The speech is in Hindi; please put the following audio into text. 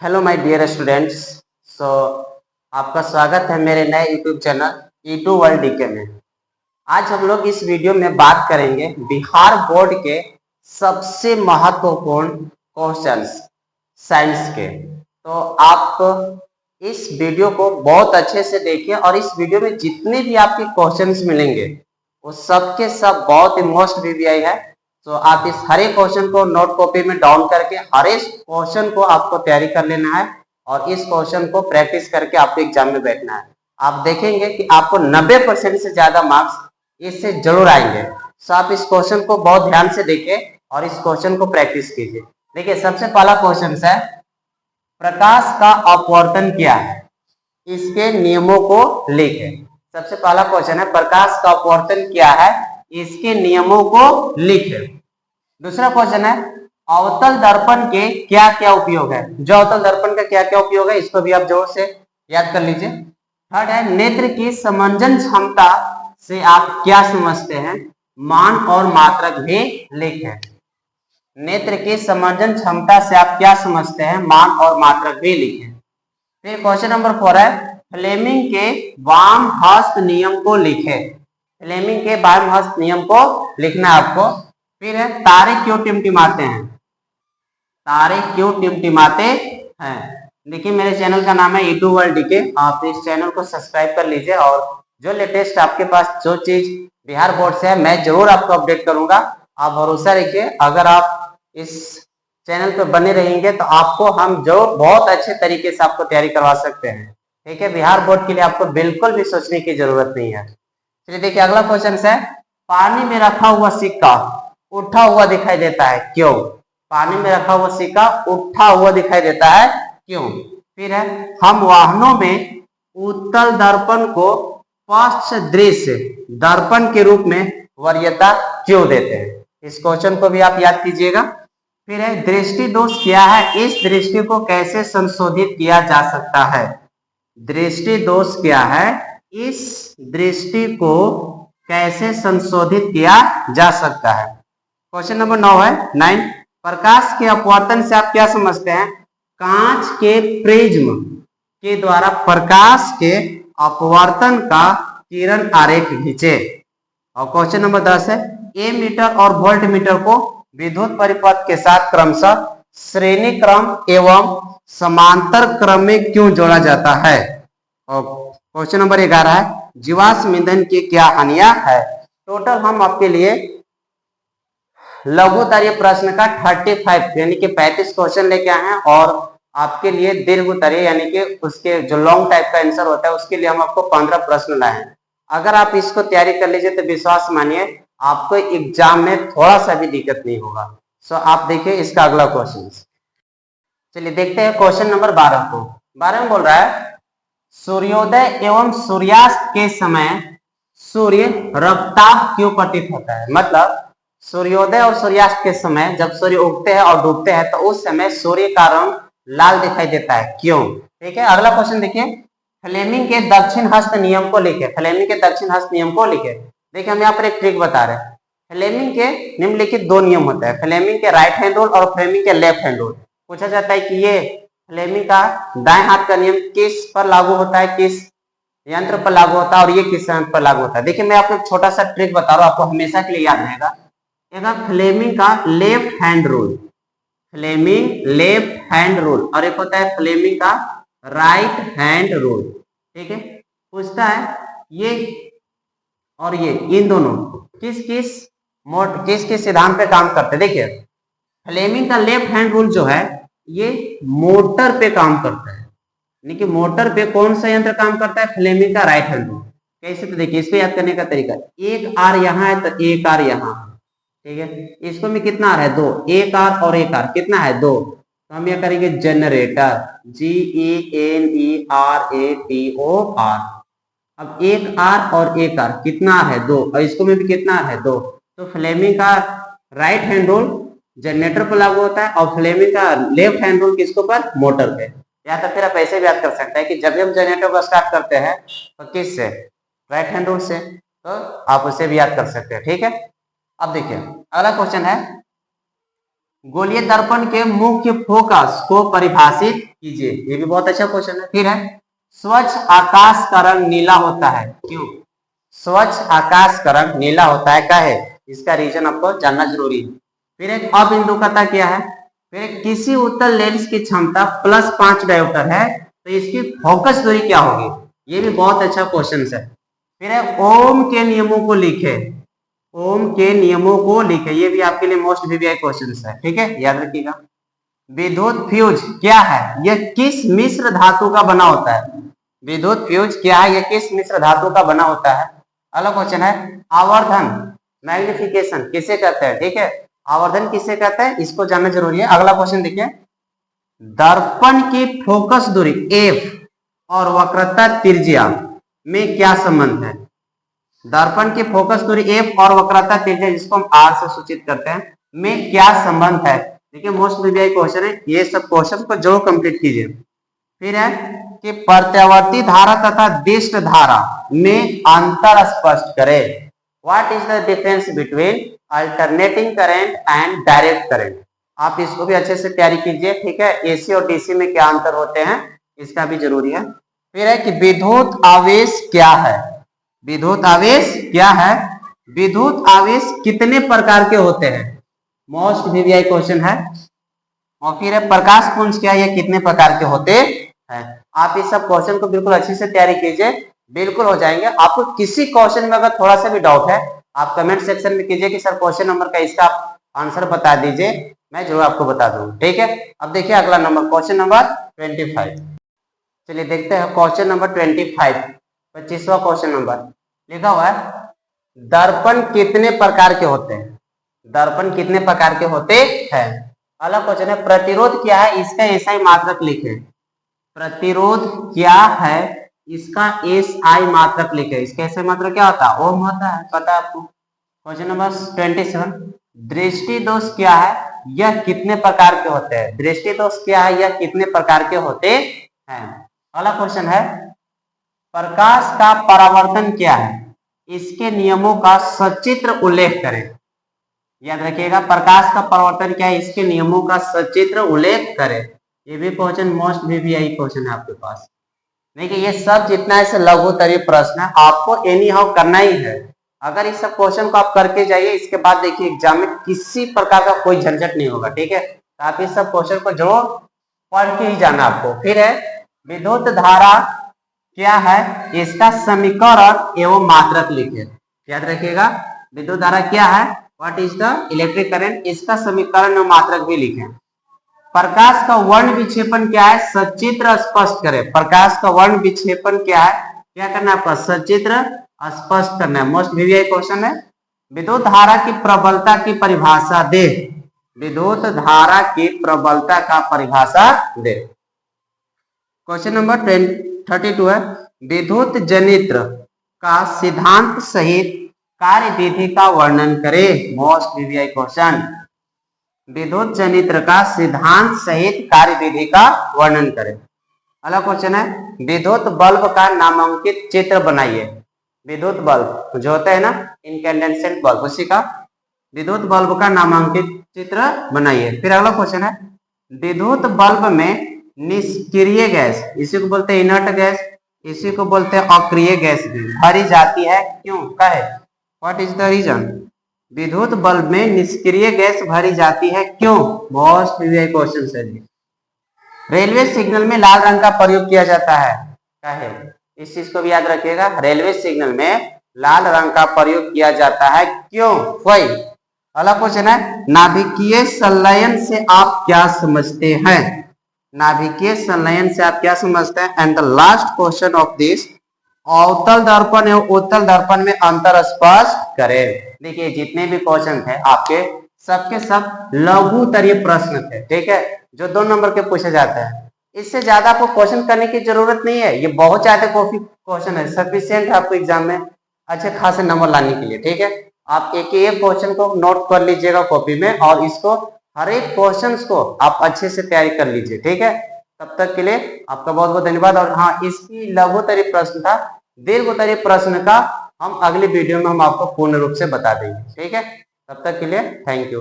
Hello my dear students. So आपका स्वागत है मेरे नए YouTube channel E2 world DK में। आज हम लोग इस वीडियो में बात करेंगे बिहार बोर्ड के सबसे महत्वपूर्ण क्वेश्चंस साइंस के। तो आप इस वीडियो को बहुत अच्छे से देखिए और इस वीडियो में जितने भी आपके क्वेश्चंस मिलेंगे वो सबके सब बहुत ही मोस्ट वीवीआई है। तो आप इस हर एक क्वेश्चन को नोट कॉपी में डाउन करके हर एक क्वेश्चन को आपको तैयारी कर लेना है और इस क्वेश्चन को प्रैक्टिस करके आपको एग्जाम में बैठना है। आप देखेंगे कि आपको 90% से ज्यादा मार्क्स इससे जरूर आएंगे। तो आप इस क्वेश्चन को बहुत ध्यान से देखिए और इस क्वेश्चन को प्रैक्टिस कीजिए। देखिए सबसे पहला क्वेश्चन है, प्रकाश का अपवर्तन क्या है, इसके नियमों को लिखें। सबसे पहला क्वेश्चन है, प्रकाश का अपवर्तन क्या है, इसके नियमों को लिखें। दूसरा क्वेश्चन है, अवतल दर्पण के क्या क्या उपयोग है। जो अवतल दर्पण का क्या क्या उपयोग है इसको भी आप जोर से याद कर लीजिए। थर्ड है, नेत्र की समंजन क्षमता से आप क्या समझते हैं, मान और मात्रक भी लिखें। नेत्र की समंजन क्षमता से आप क्या समझते हैं, मान और मात्रक भी लिखें। फिर क्वेश्चन नंबर 4 है, फ्लेमिंग के वाम हस्त नियम को लिखें। फ्लेमिंग के वाम हस्त नियम को लिखना है आपको। फिर है, तारे क्यों टिमटिमाते हैं, तारे क्यों टिमटिमाते हैं। देखिए मेरे चैनल का नाम है E2 वर्ल्ड डीके। आप इस चैनल को सब्सक्राइब कर लीजिए और जो लेटेस्ट आपके पास जो चीज बिहार बोर्ड से है मैं जरूर आपको अपडेट करूंगा। आप भरोसा रखिए, अगर आप इस चैनल पर बने रहेंगे तो आपको हम जो बहुत अच्छे तरीके से आपको तैयारी करवा सकते हैं। ठीक है, बिहार बोर्ड के लिए आपको बिल्कुल भी सोचने की जरूरत नहीं है। चलिए देखिए अगला क्वेश्चन है, पानी में रखा हुआ सिक्का उठा हुआ दिखाई देता है, क्यों। पानी में रखा हुआ सिक्का उठा हुआ दिखाई देता है, क्यों। फिर है, हम वाहनों में उत्तल दर्पण को पश्च दृश्य दर्पण के रूप में वरीयता क्यों देते हैं। इस क्वेश्चन को भी आप याद कीजिएगा। फिर है, दृष्टि दोष क्या है, इस दृष्टि को कैसे संशोधित किया जा सकता है। दृष्टि दोष क्या है, इस दृष्टि को कैसे संशोधित किया जा सकता है। क्वेश्चन नंबर 9, प्रकाश के अपवर्तन से आप क्या समझते हैं, कांच के प्रिज्म के द्वारा प्रकाश के अपवर्तन का किरण आरेख खींचे। और क्वेश्चन नंबर 10 है, ए मीटर और वोल्ट मीटर को विद्युत परिपथ के साथ क्रमशः श्रेणी क्रम एवं समांतर क्रम में क्यों जोड़ा जाता है। और क्वेश्चन नंबर 11 है, जीवाश्म ईंधन की क्या हानियां है। टोटल हम आपके लिए लघुतरीय प्रश्न का 35 यानी कि 35 क्वेश्चन लेके आए हैं और आपके लिए दीर्घोत्तरीय यानी कि उसके जो लॉन्ग टाइप का आंसर होता है उसके लिए हम आपको 15 प्रश्न लाए हैं। अगर आप इसको तैयारी कर लीजिए तो विश्वास मानिए आपको एग्जाम में थोड़ा सा भी दिक्कत नहीं होगा। सो आप देखिए इसका अगला क्वेश्चन। चलिए देखते हैं क्वेश्चन नंबर 12 को। 12 में बोल रहा है, सूर्योदय एवं सूर्यास्त के समय सूर्य रक्ताभ क्यों प्रतीत होता है। मतलब सूर्योदय और सूर्यास्त के समय जब सूर्य उगते हैं और डूबते हैं तो उस समय सूर्य का रंग लाल दिखाई देता है, क्यों। ठीक है, अगला क्वेश्चन देखिए, फ्लेमिंग के दक्षिण हस्त नियम को लिखे। फ्लेमिंग के दक्षिण हस्त नियम को लिखे। देखिए हम यहाँ पर एक ट्रिक बता रहे हैं। फ्लेमिंग के निम्नलिखित 2 नियम होते हैं, फ्लेमिंग के राइट हैंड रूल और फ्लेमिंग के लेफ्ट हैंड रूल। पूछा जाता है कि ये फ्लेमिंग का दाएं हाथ का नियम किस पर लागू होता है, किस यंत्र पर लागू होता है और ये किस यंत्र पर लागू होता है। देखिए मैं आपको छोटा सा ट्रिक बता रहा हूँ, आपको हमेशा के लिए याद रहेगा। एक फ्लेमिंग का left hand rule, Fleming left hand rule, और एक होता है फ्लेमिंग का राइट हैंड रूल। ठीक है, पूछता है ये और ये इन दोनों किस किस सिद्धांत पे काम करते हैं। देखिए फ्लेमिंग का लेफ्ट हैंड रूल जो है ये मोटर पे काम करता है, यानी कि मोटर पे कौन सा यंत्र काम करता है, फ्लेमिंग का राइट हैंड रूल। कैसे, तो देखिए इसको याद करने का तरीका, एक आर यहाँ है तो एक आर यहाँ, ठीक है, इसको में कितना आर है, 2, एक आर और एक आर कितना है, 2। तो हम यह करेंगे जनरेटर, GENERATOR। अब एक आर और एक आर कितना आर है, 2, और इसको में भी कितना आर है, 2। तो फ्लेमिंग का राइट हैंड रूल जनरेटर पर लागू होता है और फ्लेमिंग का लेफ्ट हैंड रूल किसके ऊपर, मोटर पे। या तो फिर आप ऐसे भी याद कर सकते हैं कि जब भी हम जनरेटर को स्टार्ट करते हैं तो किस से, राइट हैंड रूल से। तो आप उसे भी याद कर सकते हैं। ठीक है, अब देखिए अगला क्वेश्चन है, गोलीय दर्पण के मुख्य फोकस को परिभाषित कीजिए। ये भी बहुत अच्छा क्वेश्चन है। फिर है स्वच्छ आकाश का रंग नीला होता है, क्यों? स्वच्छ आकाश का रंग नीला होता है, क्या है? इसका रीजन आपको जानना जरूरी है। फिर एक अबिंदुकता क्या है? फिर एक किसी उत्तल लेंस की क्षमता +5 डायोप्टर है तो इसकी फोकस दूरी क्या होगी? ये भी बहुत अच्छा क्वेश्चन है। फिर है ओम के नियमों को लिखे, ओम के नियमों को लिखे। ये भी आपके लिए मोस्ट वीवीआई क्वेश्चन है, ठीक है, याद रखिएगा। विद्युत फ्यूज क्या है? यह किस मिश्र धातु का बना होता है? विद्युत फ्यूज क्या है? यह किस मिश्र धातु का बना होता है? अगला क्वेश्चन है आवर्धन, मैग्निफिकेशन किसे कहते हैं? ठीक है, आवर्धन किसे कहते हैं, इसको जानना जरूरी है। अगला क्वेश्चन देखिए, दर्पण की फोकस दूरी एफ और वक्रता त्रिज्या में क्या संबंध है? दर्पण की फोकस दूरी एफ और वक्रता त्रिज्या, जिसको हम आर से सूचित करते हैं, में क्या संबंध है? देखिए मोस्ट वीवीआई क्वेश्चन है, ये सब क्वेश्चन को जरूर कंप्लीट कीजिए। फिर है कि प्रत्यावर्ती धारा तथा दिष्ट धारा में अंतर स्पष्ट करें। What is the difference between alternating current and direct current? आप इसको भी अच्छे से तैयारी कीजिए, ठीक है। एसी और डीसी में क्या अंतर होते हैं, इसका भी जरूरी है। फिर है कि विद्युत आवेश क्या है? विद्युत आवेश क्या है? विद्युत आवेश कितने प्रकार के होते हैं? मोस्ट वीवीआई क्वेश्चन है। और फिर है प्रकाश पुंज क्या है, ये कितने प्रकार के होते हैं? आप इस सब क्वेश्चन को बिल्कुल अच्छे से तैयारी कीजिए, बिल्कुल हो जाएंगे। आपको किसी क्वेश्चन में अगर थोड़ा सा भी डाउट है, आप कमेंट सेक्शन में कीजिए कि सर क्वेश्चन नंबर का इसका आंसर बता दीजिए, मैं जरूर आपको बता दूंगा, ठीक है। अब देखिए अगला नंबर, क्वेश्चन नंबर 25। चलिए देखते हैं क्वेश्चन नंबर 25, 25वां क्वेश्चन नंबर। लिखा हुआ है दर्पण कितने प्रकार के होते हैं? दर्पण कितने प्रकार के होते हैं? अगला क्वेश्चन है प्रतिरोध क्या है, इसका एसआई मात्रक लिखे। प्रतिरोध क्या है, इसका एसआई मात्रक लिखे। इसका एसआई मात्रक क्या होता है? ओम होता है, पता है आपको। क्वेश्चन नंबर 27, दृष्टि दोष क्या है, यह कितने प्रकार के होते हैं? दृष्टि दोष क्या है, यह कितने प्रकार के होते हैं? अगला क्वेश्चन है प्रकाश का परावर्तन क्या है, इसके नियमों का सचित्र उल्लेख करें। याद रखिएगा प्रकाश का परावर्तन क्या है, इसके नियमों का सचित्र उल्लेख करें। ये भी क्वेश्चन मोस्ट वीवीआई क्वेश्चन है आपके पास। देखिए ये सब जितना ऐसे लघुतरीय प्रश्न है, आपको एनी हाउ करना ही है। अगर इस सब क्वेश्चन को आप करके जाइए, इसके बाद देखिए एग्जाम में किसी प्रकार का कोई झंझट नहीं होगा, ठीक है। तो आप इस सब क्वेश्चन को जरूर पढ़ के ही जाना आपको। फिर है विद्युत धारा क्या है, इसका समीकरण एवं मात्रक लिखे। याद रखिएगा विद्युत धारा क्या है, what is the electric current, इसका समीकरण एवं मात्रक भी लिखें। प्रकाश का वर्ण विक्षेपण क्या है, सचित्र स्पष्ट करें। प्रकाश का वर्ण विक्षेपण क्या है, क्या करना है आपका, सचित्र स्पष्ट करना है। मोस्ट वीवीआई क्वेश्चन है। विद्युत धारा की प्रबलता की परिभाषा दे। विद्युत धारा की प्रबलता का परिभाषा दे। क्वेश्चन नंबर 32 है विद्युत जनित्र का सिद्धांत सहित कार्यविधि का वर्णन करें। मोस्ट वीवीआई क्वेश्चन, विद्युत जनित्र का सिद्धांत सहित कार्यविधि का वर्णन करें। अगला क्वेश्चन है विद्युत बल्ब का नामांकित चित्र बनाइए। विद्युत बल्ब जो होता है ना इनकैंडेसेंट बल्ब, उसी का विद्युत बल्ब का नामांकित चित्र बनाइए। फिर अगला क्वेश्चन है विद्युत बल्ब में निष्क्रिय गैस, इसी को बोलते हैं इनर्ट गैस, इसी को बोलते हैं अक्रिय गैस भी भरी जाती है, क्यों, कहे, व्हाट इज द रीजन? विद्युत बल्ब में निष्क्रिय गैस भरी जाती है, क्यों? मोस्ट वीवीआई क्वेश्चन है जी। रेलवे सिग्नल में लाल रंग का प्रयोग किया जाता है, क्या है, इस चीज को भी याद रखिएगा। रेलवे सिग्नल में लाल रंग का प्रयोग किया जाता है, क्यों? वही। अगला क्वेश्चन है नाभिकीय संलयन से आप क्या समझते हैं? नाभिकीय संलयन से आप क्या समझते हैं? And the last question of this, अवतल दर्पण एवं उत्तल दर्पण में अंतर स्पष्ट करें। देखिए जितने भी क्वेश्चन थे आपके सबके सब लघुतरीय प्रश्न थे, ठीक है, जो 2 नंबर के पूछे जाते हैं। इससे ज्यादा आपको क्वेश्चन करने की जरूरत नहीं है, ये बहुत ज्यादा कॉपी क्वेश्चन है, सफिशियंट है आपको एग्जाम में अच्छे खासे नंबर लाने के लिए, ठीक है। आप एक एक क्वेश्चन को नोट कर लीजिएगा कॉपी में और इसको हर एक क्वेश्चन को आप अच्छे से तैयारी कर लीजिए, ठीक है। तब तक के लिए आपका बहुत बहुत धन्यवाद। और हाँ, इसकी लघुतरीय प्रश्न था, दीर्घोत्तरीय प्रश्न का हम अगली वीडियो में हम आपको पूर्ण रूप से बता देंगे, ठीक है। तब तक के लिए थैंक यू।